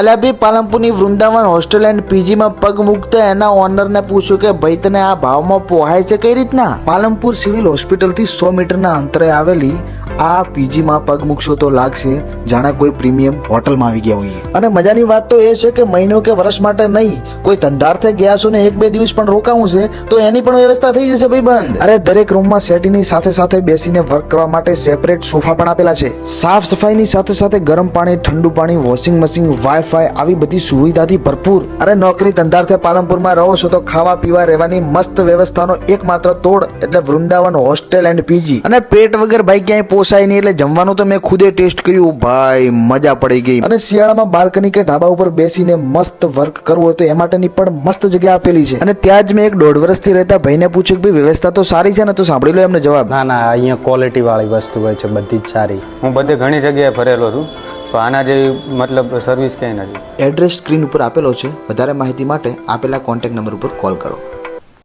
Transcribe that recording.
એટલે ભાઈ પાલનપુરની Vrindavan hostel and PG માં પગ મૂકતા એના ઓનર ને પૂછ્યું કે ભાઈ તને આ ભાવમાં પોહાય છે કઈ રીતના? પાલનપુર સિવિલ હોસ્પિટલ થી 100 મીટરના અંતરે આવેલી આ પીજી માં પગ મૂકશો તો લાગશે જાણે કોઈ પ્રીમિયમ હોટલમાં આવી ગયા હોઈએ. અને મજાની વાત તો એ છે કે મહિનો કે વર્ષ માટે નહીં, કોઈ ધંધાર્થે ગયા છો ને 1-2 દિવસ પણ રોકાવું છે તો એની પણ વ્યવસ્થા થઈ જશે ભાઈ બંધ. અરે દરેક રૂમમાં સેટીની સાથે સાથે બેસીને વર્ક કરવા માટે સેપરેટ સોફા પણ આપેલા છે. સાફ સફાઈની સાથે સાથે ગરમ પાણી, ઠંડુ પાણી, વોશિંગ મશીન, વાઈફાઈ આવી બધી સુવિધાથી ભરપૂર. અરે નોકરી ધંધાર્થે પાલનપુરમાં રહો છો તો ખાવા પીવા રહેવાની મસ્ત વ્યવસ્થાનો એકમાત્ર તોડ એટલે વૃંદાવન હોસ્ટેલ એન્ડ પીજી. અને પેટ વગર ભાઈ ક્યાંય પોસાય નહીં એટલે જમવાનું તો મેં ખુદે ટેસ્ટ કર્યું ભાઈ, મજા પડી ગઈ. અને શિયાળામાં બાલ્કની કે ઢાબા ઉપર બેસીને મસ્ત વર્ક કરવું હોય તો એ માટેની પણ મસ્ત જગ્યા આપેલી છે. અને ત્યાં જ મેં એક 1.5 વર્ષથી રહેતા ભાઈને પૂછ્યું કે ભાઈ વ્યવસ્થા તો સારી છે ને? તો સાંભળી લો એમને જવાબ. ના અહીંયા ક્વોલિટી વાળી વસ્તુ હોય છે, બધી જ સારી. હું બધે ઘણી જગ્યાએ ફરેલો છું તો આના જેવી મતલબ સર્વિસ ક્યાંય નથી. એડ્રેસ સ્ક્રીન ઉપર આપેલો છે. વધારે માહિતી માટે આપેલા કોન્ટેક્ટ નંબર ઉપર કોલ કરો.